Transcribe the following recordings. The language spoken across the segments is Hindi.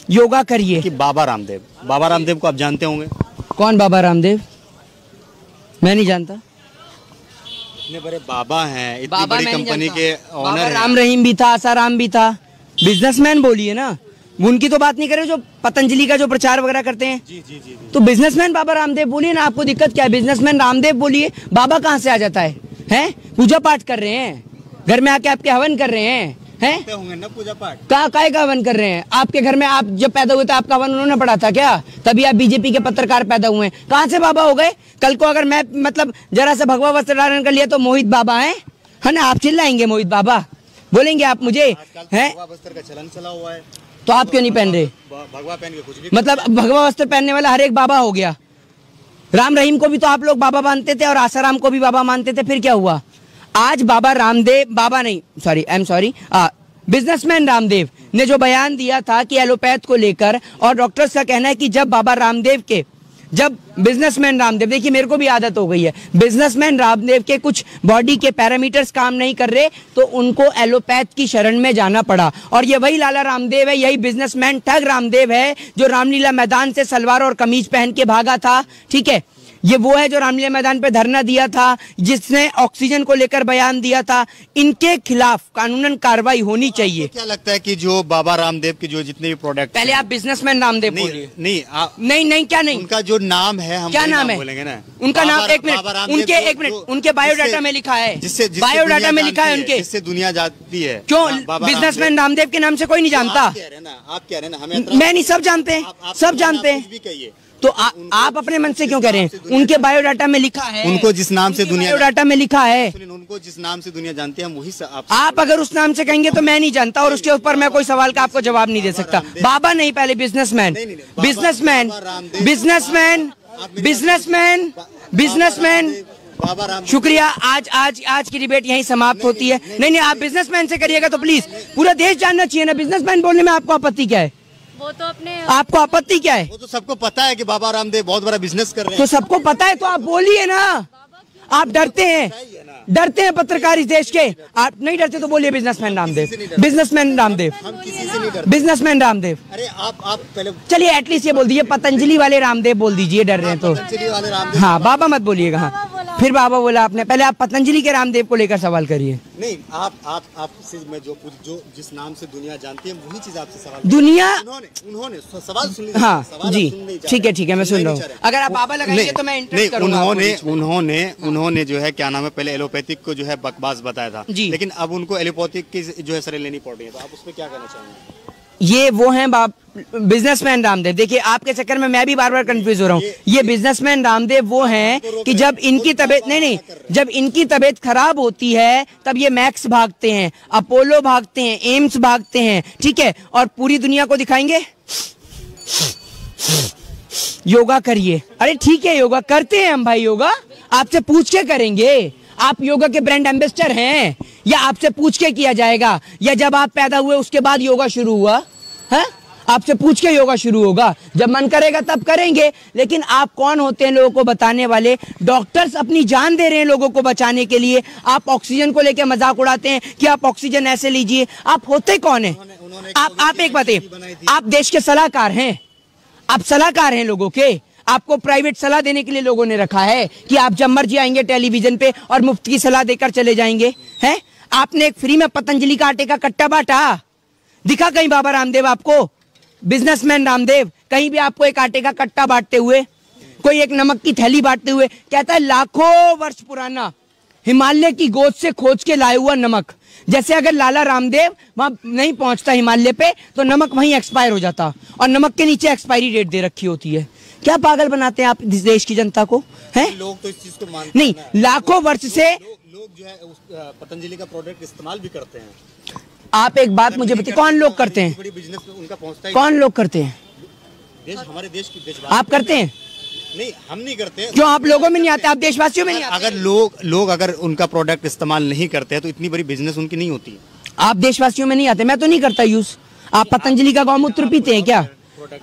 योगा करिए। कि बाबा रामदेव को आप जानते होंगे? कौन बाबा रामदेव? मैं नहीं जानता। इतने बड़े बाबा हैं, इतनी बड़ी कंपनी के ओनर हैं। राम रहीम भी था, आसाराम भी था, बिजनेसमैन बोलिए ना, उनकी तो बात नहीं कर रहे जो पतंजलि का जो प्रचार वगैरह करते हैं। जी। तो बिजनेसमैन बाबा रामदेव बोलिए ना, आपको दिक्कत क्या है? बिजनेसमैन रामदेव बोलिए, बाबा कहाँ से आ जाता है? हैं? पूजा पाठ कर रहे हैं, घर में आके आपके हवन कर रहे हैं, हैं? होंगे ना पूजा पाठ। काय का हवन कर रहे हैं? आपके घर में आप जब पैदा हुए थे आपका हवन उन्होंने पढ़ा था क्या? तभी आप बीजेपी के पत्रकार पैदा हुए हैं। कहाँ से बाबा हो गए? कल को अगर मैं मतलब जरा सा भगवा वस्त्र धारण कर लिया तो मोहित बाबा है ना? आप चिल्लाएंगे मोहित बाबा, बोलेंगे आप मुझे, हैं? भगवा वस्त्र का चलन चला हुआ है, तो आप क्यों नहीं पहन रहे? भगवा पहन के कुछ भी मतलब भगवा वस्त्र पहनने वाला हर एक बाबा हो गया। राम रहीम को भी तो आप लोग बाबा मानते थे और आसाराम को भी बाबा मानते थे, फिर क्या हुआ? आज बाबा रामदेव, बाबा नहीं, सॉरी, बिजनेसमैन रामदेव ने जो बयान दिया था कि एलोपैथ को लेकर, और डॉक्टर्स का कहना है कि जब बिजनेसमैन रामदेव, देखिए मेरे को भी आदत हो गई है, बिजनेसमैन रामदेव के कुछ बॉडी के पैरामीटर्स काम नहीं कर रहे तो उनको एलोपैथ की शरण में जाना पड़ा। और ये वही लाला रामदेव है, यही बिजनेसमैन ठग रामदेव है जो रामलीला मैदान से सलवार और कमीज पहन के भागा था। ठीक है, ये वो है जो रामलीला मैदान पे धरना दिया था, जिसने ऑक्सीजन को लेकर बयान दिया था। इनके खिलाफ कानूनन कार्रवाई होनी चाहिए। क्या लगता है कि जो बाबा रामदेव के जो जितने भी प्रोडक्ट, पहले आप बिजनेसमैन रामदेव बोलिए। नहीं, क्या नहीं, उनका जो नाम है, हम क्या नाम है बोलेंगे ना, उनका नाम, एक मिनट, उनके बायोडाटा में लिखा है, बायोडाटा में लिखा है उनके, जिससे दुनिया जानती है। क्यों बिजनेसमैन रामदेव के नाम से कोई नहीं जानता? आप कह रहे हैं ना, हमें मैं नहीं, सब जानते हैं, सब जानते हैं। तो आप अपने मन से क्यों कह रहे हैं? उनके बायोडाटा में लिखा है, उनको जिस नाम से दुनिया, बायोडाटा में लिखा है, उनको जिस नाम से दुनिया जानती है, हम वही आप अगर उस नाम से कहेंगे तो मैं नहीं जानता, और उसके ऊपर मैं कोई सवाल का आपको जवाब नहीं दे सकता। बाबा नहीं, पहले बिजनेसमैन। शुक्रिया, आज की डिबेट यहीं समाप्त होती है। नहीं, आप बिजनेसमैन से करिएगा तो प्लीज पूरा देश जानना चाहिए ना। बिजनेसमैन बोलने में आपको आपत्ति क्या है? वो तो अपने, आपको आपत्ति क्या है? वो तो सबको पता है कि बाबा रामदेव बहुत बड़ा बिजनेस कर रहे हैं। तो सबको पता है तो आप बोलिए ना। आप डरते हैं पत्रकार इस देश के। आप नहीं डरते तो बोलिए बिजनेसमैन रामदेव। हम किसी से नहीं डरते। बिजनेसमैन रामदेव। अरे आप पहले चलिए एटलीस्ट ये बोल दीजिए, पतंजलि वाले रामदेव बोल दीजिए, डर रहे हैं तो। हाँ, बाबा मत बोलिएगा। हाँ, फिर बाबा बोला आपने, पहले आप पतंजलि के रामदेव को लेकर सवाल करिए। नहीं, आपसे मैं जो जिस नाम से दुनिया जानती है वही चीज आपसे सवाल। दुनिया उन्होंने सवाल सुन, हाँ जी, ठीक है, मैं सुन रहा हूँ। अगर आप बाबा लगाएंगे तो मैं इंटरेस्ट करूंगा। उन्होंने जो है क्या नाम है, पहले एलोपैथिक को जो है बकवास बताया था, लेकिन अब उनको एलोपैथिक की जो है सलाह लेनी पड़ रही है, तो आप उसमें क्या कहना चाहेंगे? ये वो हैं बिजनेसमैन रामदेव। देखिए आपके चक्कर में मैं भी बार बार कंफ्यूज हो रहा हूँ। ये बिजनेसमैन रामदेव वो हैं कि जब इनकी तबीयत जब इनकी तबीयत खराब होती है तब ये मैक्स भागते हैं, अपोलो भागते हैं, एम्स भागते हैं, ठीक है, और पूरी दुनिया को दिखाएंगे योगा करिए। अरे ठीक है, योगा करते हैं हम भाई, योगा आपसे पूछ के करेंगे। आप योगा के ब्रांड एम्बेसडर हैं या आपसे पूछ के किया जाएगा, या जब आप पैदा हुए उसके बाद योगा शुरू हुआ है? आपसे पूछ के योगा शुरू होगा, जब मन करेगा तब करेंगे। लेकिन आप कौन होते हैं लोगों को बताने वाले? डॉक्टर्स अपनी जान दे रहे हैं लोगों को बचाने के लिए। आप ऑक्सीजन को लेकर मजाक उड़ाते हैं कि आप ऑक्सीजन ऐसे लीजिए। आप होते कौन है? आप एक बात है, आप देश के सलाहकार हैं, आप सलाहकार हैं लोगों के। आपको प्राइवेट सलाह देने के लिए लोगों ने रखा है कि आप जब मर्जी आएंगे टेलीविजन पे और मुफ्त की सलाह देकर चले जाएंगे, हैं? आपने एक फ्री में पतंजलि का आटे का कट्टा बांटा, दिखा कहीं बाबा रामदेव आपको? बिजनेसमैन रामदेव कहीं भी आपको एक आटे का कट्टा बांटते हुए, कोई एक नमक की थैली बांटते हुए? कहता है लाखों वर्ष पुराना हिमालय की गोद से खोज के लाया हुआ नमक। जैसे अगर लाला रामदेव वहां नहीं पहुंचता हिमालय पे तो नमक वहीं एक्सपायर हो जाता, और नमक के नीचे एक्सपायरी डेट दे रखी होती है। क्या पागल बनाते हैं आप इस देश की जनता को, हैं? लोग तो इस चीज को मानते नहीं, लाखों वर्ष से लोग जो है पतंजलि का प्रोडक्ट इस्तेमाल भी करते हैं। आप एक बात मुझे बताइए, कौन लोग करते हैं? बड़ी बिजनेस में उनका पहुंचता है। कौन लोग करते हैं? हमारे देश की आप करते हैं? नहीं, हम नहीं करते। क्यों? आप लोगों में नहीं आते, आप देशवासियों में नहीं आते? अगर लोग अगर उनका प्रोडक्ट इस्तेमाल नहीं करते हैं तो इतनी बड़ी बिजनेस उनकी नहीं होती। आप देशवासियों में नहीं आते? मैं तो नहीं करता यूज। आप पतंजलि का गौमूत्र पीते हैं क्या?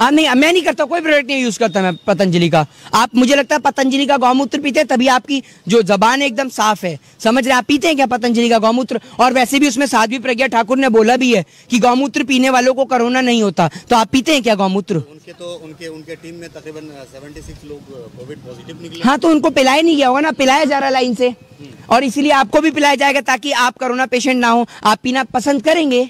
नहीं, मैं नहीं करता, कोई प्रोडक्ट नहीं यूज करता मैं पतंजलि का। आप, मुझे लगता है पतंजलि का गौमूत्र पीते हैं तभी आपकी जो जबान है एकदम साफ है, समझ रहे हैं? आप पीते हैं क्या पतंजलि का गौमूत्र? और वैसे भी उसमें साध्वी प्रज्ञा ठाकुर ने बोला भी है कि गौमूत्र पीने वालों को कोरोना नहीं होता, तो आप पीते हैं क्या गौमूत्र? उनके टीम में तकरीबन 76 लोग कोविड पॉजिटिव निकले। हाँ, तो उनको पिलाया नहीं गया होगा ना, पिलाया जा रहा लाइन से, और इसीलिए आपको भी पिलाया जाएगा ताकि आप कोरोना पेशेंट ना हो। आप पीना पसंद करेंगे?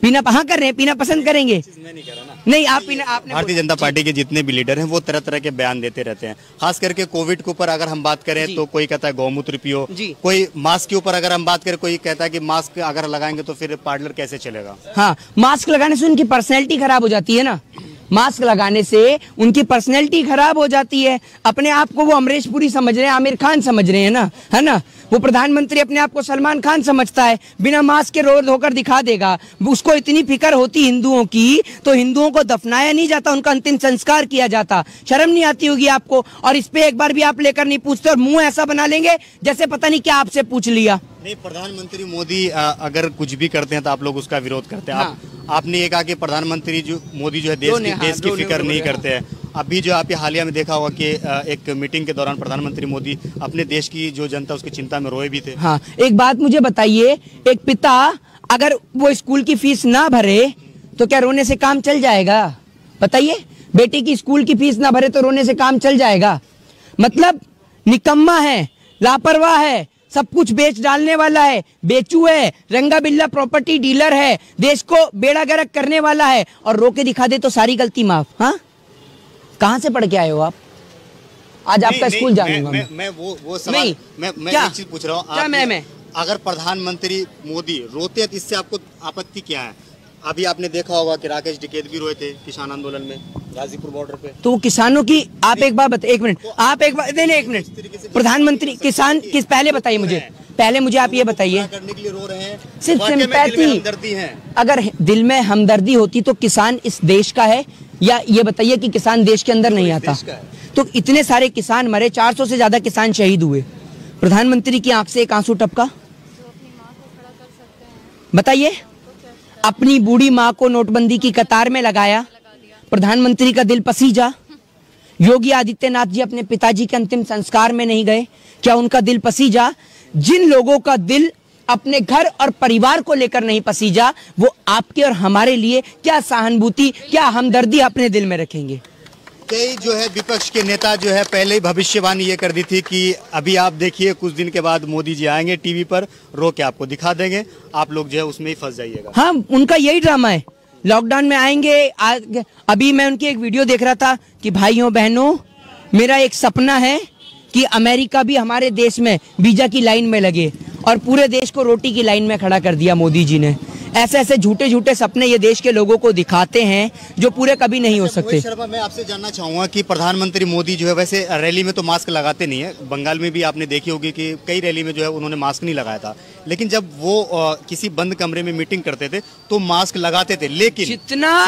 पीना हाँ कर रहे हैं, पीना पसंद करेंगे? मैं नहीं कर रहा ना। नहीं, आप पीना, आपने भारतीय जनता पार्टी के जितने भी लीडर हैं वो तरह तरह के बयान देते रहते हैं, खास करके कोविड के ऊपर अगर हम बात करें तो कोई कहता है गौमूत्र पियो, कोई मास्क के ऊपर अगर हम बात करें कोई कहता है कि मास्क अगर लगाएंगे तो फिर पार्लर कैसे चलेगा। हाँ, मास्क लगाने से उनकी पर्सनैलिटी खराब हो जाती है ना, मास्क लगाने से उनकी पर्सनैलिटी खराब हो जाती है। अपने आप को वो अमरीश पुरी समझ रहे हैं, आमिर खान समझ रहे हैं ना, है ना? वो प्रधानमंत्री अपने आप को सलमान खान समझता है, बिना मास्क के रोड होकर दिखा देगा। उसको इतनी फिक्र होती हिंदुओं की तो हिंदुओं को दफनाया नहीं जाता, उनका अंतिम संस्कार किया जाता। शर्म नहीं आती होगी आपको? और इस पे एक बार भी आप लेकर नहीं पूछते और मुंह ऐसा बना लेंगे जैसे पता नहीं क्या आपसे पूछ लिया। नहीं, प्रधानमंत्री मोदी अगर कुछ भी करते हैं तो आप लोग उसका विरोध करते हैं। हाँ। आपने ये कहा कि प्रधानमंत्री जो मोदी जो है देश की फिक्र नहीं करते हैं। अभी जो आप हालिया में देखा होगा कि एक मीटिंग के दौरान प्रधानमंत्री मोदी अपने देश की जो जनता उसकी चिंता में रोए भी थे। हाँ, एक बात मुझे बताइए, एक पिता अगर वो स्कूल की फीस ना भरे तो क्या रोने से काम चल जाएगा? बताइए, बेटी की स्कूल की फीस ना भरे तो रोने से काम चल जाएगा? मतलब निकम्मा है, लापरवाह है, सब कुछ बेच डालने वाला है, बेचू है, रंगा बिल्ला प्रॉपर्टी डीलर है, देश को बेड़ा गर्क करने वाला है, और रो के दिखा दे तो सारी गलती माफ। हाँ, कहाँ से पढ़ के आए हो आप? आज आपका स्कूल जानूंगा मैं वो सवाल मैं एक चीज पूछ रहा हूँ। क्या मैं अगर प्रधानमंत्री मोदी रोते हैं तो इससे आपको आपत्ति क्या है? अभी आपने देखा होगा कि राकेश टिकैत भी रोए थे किसान आंदोलन में गाजीपुर बॉर्डर पे, तो किसानों की आप एक बार बताइए, एक मिनट आप एक बार नहीं, एक मिनट, प्रधानमंत्री किसान किस पहले बताइए मुझे, पहले मुझे आप ये बताइए, करने के लिए रो रहे हैं, सिर्फ सिंपैथी। अगर दिल में हमदर्दी होती तो किसान इस देश का है, या ये बताइए कि किसान देश के अंदर नहीं आता? तो इतने सारे किसान मरे, 400 से ज्यादा किसान शहीद हुए, प्रधानमंत्री की आंख से एक आंसू टपका? बताइए, अपनी बूढ़ी माँ को नोटबंदी की कतार में लगाया, प्रधानमंत्री का दिल पसीजा। योगी आदित्यनाथ जी अपने पिताजी के अंतिम संस्कार में नहीं गए, क्या उनका दिल पसीजा? जिन लोगों का दिल अपने घर और परिवार को लेकर नहीं पसीजा, वो आपके और हमारे लिए क्या सहानुभूति, क्या हमदर्दी अपने दिल में रखेंगे? कई जो है विपक्ष के नेता जो है पहले ही भविष्यवाणी ये कर दी थी कि अभी आप देखिए कुछ दिन के बाद मोदी जी आएंगे टीवी पर, रो के आपको दिखा देंगे, आप लोग जो है उसमें ही फंस जाइएगा। हाँ, उनका यही ड्रामा है, लॉकडाउन में आएंगे। अभी मैं उनकी एक वीडियो देख रहा था कि भाइयों बहनों, मेरा एक सपना है कि अमेरिका भी हमारे देश में वीजा की लाइन में लगे, और पूरे देश को रोटी की लाइन में खड़ा कर दिया मोदी जी ने। ऐसे ऐसे झूठे झूठे सपने ये देश के लोगों को दिखाते हैं जो पूरे कभी नहीं हो सकते। शर्मा, मैं आपसे जानना चाहूंगा कि प्रधानमंत्री मोदी जो है वैसे रैली में तो मास्क लगाते नहीं है, बंगाल में भी आपने देखी होगी कि कई रैली में जो है उन्होंने मास्क नहीं लगाया था, लेकिन जब वो किसी बंद कमरे में मीटिंग करते थे तो मास्क लगाते थे। लेकिन जितना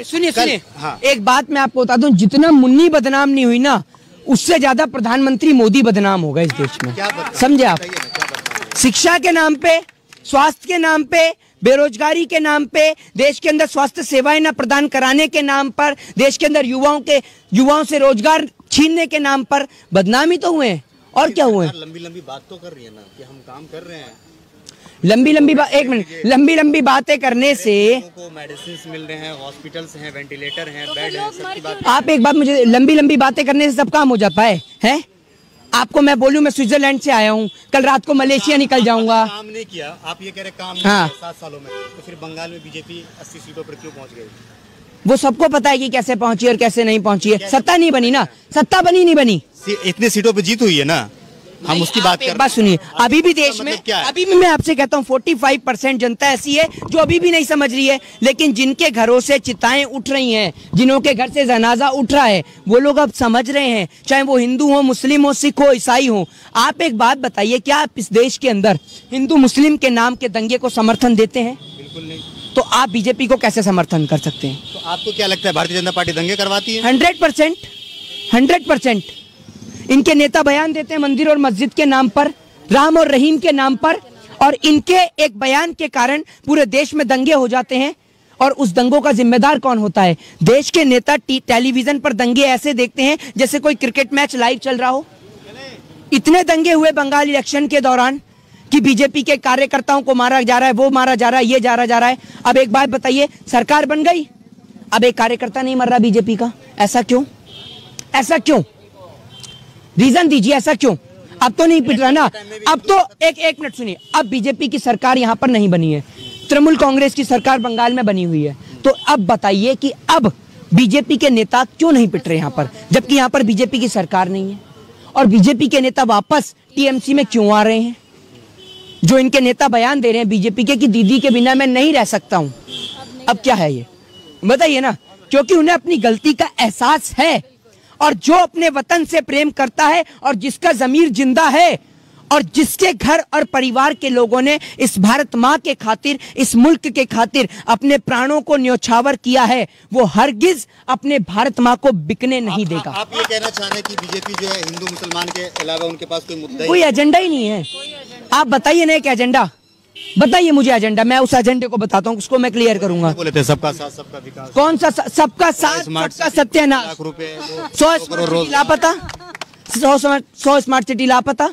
सुनिए, हाँ, एक बात मैं आपको बता दूं, जितना मुन्नी बदनाम नहीं हुई ना, उससे ज्यादा प्रधानमंत्री मोदी बदनाम होगा इस देश में। समझे आप? शिक्षा के नाम पे, स्वास्थ्य के नाम पे, बेरोजगारी के नाम पे, देश के अंदर स्वास्थ्य सेवाएं न प्रदान कराने के नाम पर, देश के अंदर युवाओं से रोजगार छीनने के नाम पर बदनामी तो हुए, और क्या हुए? लंबी लंबी बात तो कर रही है ना कि हम काम कर रहे हैं, एक मिनट, लंबी लंबी बातें करने से मेडिसिन मिल रहे हैं, हॉस्पिटल्स हैं, वेंटिलेटर हैं, बेड हैं, सबकी बात। आप एक बात मुझे, लंबी लंबी बातें करने से सब काम हो जाता है? आपको मैं बोलूं मैं स्विट्जरलैंड से आया हूं, कल रात को मलेशिया निकल जाऊंगा। काम नहीं किया, आप ये कह रहे काम नहीं किया 7 सालों में, तो फिर बंगाल में बीजेपी 80 सीटों पर क्यों पहुंच गई? वो सबको पता है कि कैसे पहुंची और कैसे नहीं पहुंची है। सत्ता नहीं बनी ना, सत्ता बनी नहीं बनी, इतने सीटों पे जीत हुई है ना, हम उसकी बात कर। बात सुनिए, अभी भी देश में, अभी भी मैं आपसे कहता हूँ 45% जनता ऐसी है जो अभी भी नहीं समझ रही है, लेकिन जिनके घरों से चिताएं उठ रही हैं, जिन्हों के घर से जनाजा उठ रहा है, वो लोग अब समझ रहे हैं, चाहे वो हिंदू हो, मुस्लिम हो, सिख हो, ईसाई हो। आप एक बात बताइए, क्या आप इस देश के अंदर हिंदू मुस्लिम के नाम के दंगे को समर्थन देते हैं? बिल्कुल नहीं। तो आप बीजेपी को कैसे समर्थन कर सकते हैं? तो आपको क्या लगता है भारतीय जनता पार्टी दंगे करवाती है? 100%। इनके नेता बयान देते हैं मंदिर और मस्जिद के नाम पर, राम और रहीम के नाम पर, और इनके एक बयान के कारण पूरे देश में दंगे हो जाते हैं, और उस दंगों का जिम्मेदार कौन होता है? देश के नेता टेलीविजन पर दंगे ऐसे देखते हैं जैसे कोई क्रिकेट मैच लाइव चल रहा हो। इतने दंगे हुए बंगाल इलेक्शन के दौरान कि बीजेपी के कार्यकर्ताओं को मारा जा रहा है, वो मारा जा रहा है, ये जा रहा है। अब एक बात बताइए, सरकार बन गई, अब एक कार्यकर्ता नहीं मर रहा बीजेपी का, ऐसा क्यों? ऐसा क्यों? रीजन दीजिए, ऐसा क्यों? अब तो नहीं पिट रहा ना। अब तो एक मिनट सुनिए, अब बीजेपी की सरकार यहाँ पर नहीं बनी है, तृणमूल कांग्रेस की सरकार बंगाल में बनी हुई है। तो अब बताइए कि अब बीजेपी के नेता क्यों नहीं पिट रहे यहाँ पर, जबकि यहाँ पर बीजेपी की सरकार नहीं है? और बीजेपी के नेता वापस टीएमसी में क्यों आ रहे हैं? जो इनके नेता बयान दे रहे हैं बीजेपी के कि दीदी के बिना मैं नहीं रह सकता हूं, अब क्या है ये बताइए ना? क्योंकि उन्हें अपनी गलती का एहसास है, और जो अपने वतन से प्रेम करता है और जिसका जमीर जिंदा है और जिसके घर और परिवार के लोगों ने इस भारत माँ के खातिर, इस मुल्क के खातिर अपने प्राणों को न्योछावर किया है, वो हरगिज अपने भारत माँ को बिकने नहीं देगा। आप ये कहना चाह रहे हैं कि बीजेपी जो है हिंदू मुसलमान के अलावा उनके पास कोई मुद्दा कोई एजेंडा ही नहीं है? आप बताइए ना एक एजेंडा, बताइए मुझे एजेंडा, मैं उस एजेंडे को बताता हूँ, उसको मैं क्लियर करूंगा। बोले थे सबका साथ सबका विकास, कौन सा सबका साथ सबका सत्यानाश? 100 स्मार्ट सिटी लापता, 100 स्मार्ट सिटी लापता,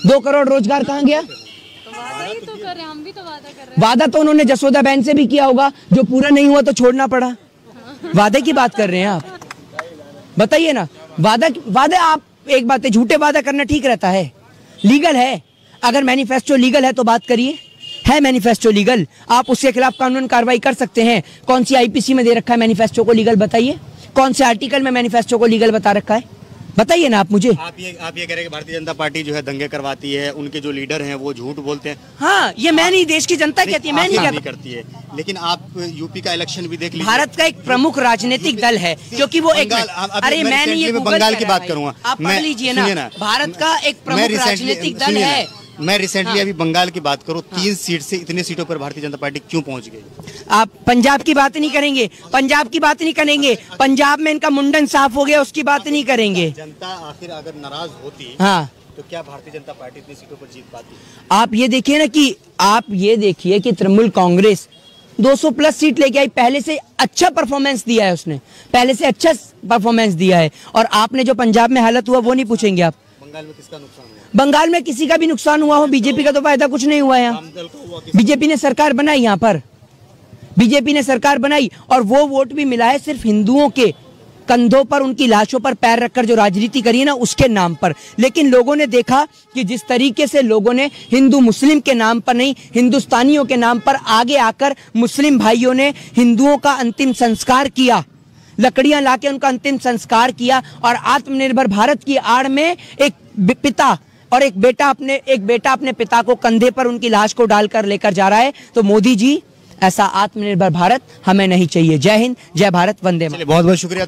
2 करोड़ रोजगार कहाँ गया? हम भी तो वादा कर रहे हैं। वादा तो उन्होंने जसोदा बहन से भी किया होगा, जो पूरा नहीं हुआ तो छोड़ना पड़ा। वादे की बात कर रहे हैं आप, बताइए ना। वादे आप एक बात है, झूठे वादा करना ठीक रहता है, लीगल है। अगर मैनिफेस्टो लीगल है तो बात करिए, है मैनिफेस्टो लीगल, आप उसके खिलाफ कानून कार्रवाई कर सकते हैं। कौन सी आईपीसी में दे रखा है मैनिफेस्टो को लीगल, बताइए? कौन से आर्टिकल में मैनिफेस्टो को लीगल बता रखा है, बताइए ना आप मुझे। आप ये कह रहे हैं कि भारतीय जनता पार्टी जो है दंगे करवाती है, उनके जो लीडर हैं वो झूठ बोलते हैं। हाँ, ये मैं नहीं, देश की जनता कहती है, मैं नहीं करती है। लेकिन आप यूपी का इलेक्शन भी देख लीजिए, भारत का एक प्रमुख राजनीतिक दल है, क्योंकि वो एक अरे मैं नहीं, ये बंगाल की बात करूंगा, आप पढ़ लीजिए ना। भारत का एक प्रमुख राजनीतिक दल है। मैं रिसेंटली अभी बंगाल की बात करूं, 3 सीट से इतने सीटों पर भारतीय जनता पार्टी क्यों पहुंच गई? आप पंजाब की बात नहीं करेंगे, पंजाब की बात नहीं करेंगे, पंजाब में इनका मुंडन साफ हो गया, उसकी बात नहीं करेंगे। जनता आखिर अगर नाराज होती, हाँ, तो क्या भारतीय जनता पार्टी इतनी सीटों पर जीत पाती? आप ये देखिए ना कि आप ये देखिए कि तृणमूल कांग्रेस 200 प्लस सीट लेके आई, पहले से अच्छा परफॉर्मेंस दिया है उसने, पहले से अच्छा परफॉर्मेंस दिया है। और आपने जो पंजाब में हालत हुआ वो नहीं पूछेंगे आप? बंगाल में किसका नुकसान हुआ? बंगाल में किसी का भी नुकसान हुआ हो, बीजेपी का तो फायदा कुछ नहीं हुआ यहाँ। बीजेपी ने सरकार बनाई, यहाँ पर बीजेपी ने सरकार बनाई, और वो वोट भी मिला है सिर्फ हिंदुओं के कंधों पर, उनकी लाशों पर पैर रखकर जो राजनीति करी है ना, उसके नाम पर। लेकिन लोगों ने देखा कि जिस तरीके से लोगों ने हिंदू मुस्लिम के नाम पर नहीं, हिंदुस्तानियों के नाम पर आगे आकर मुस्लिम भाइयों ने हिंदुओं का अंतिम संस्कार किया, लकड़ियां लाके उनका अंतिम संस्कार किया, और आत्मनिर्भर भारत की आड़ में एक पिता और एक बेटा अपने पिता को कंधे पर उनकी लाश को डालकर लेकर जा रहा है। तो मोदी जी, ऐसा आत्मनिर्भर भारत हमें नहीं चाहिए। जय हिंद, जय भारत, वंदे मातरम। बहुत बहुत शुक्रिया।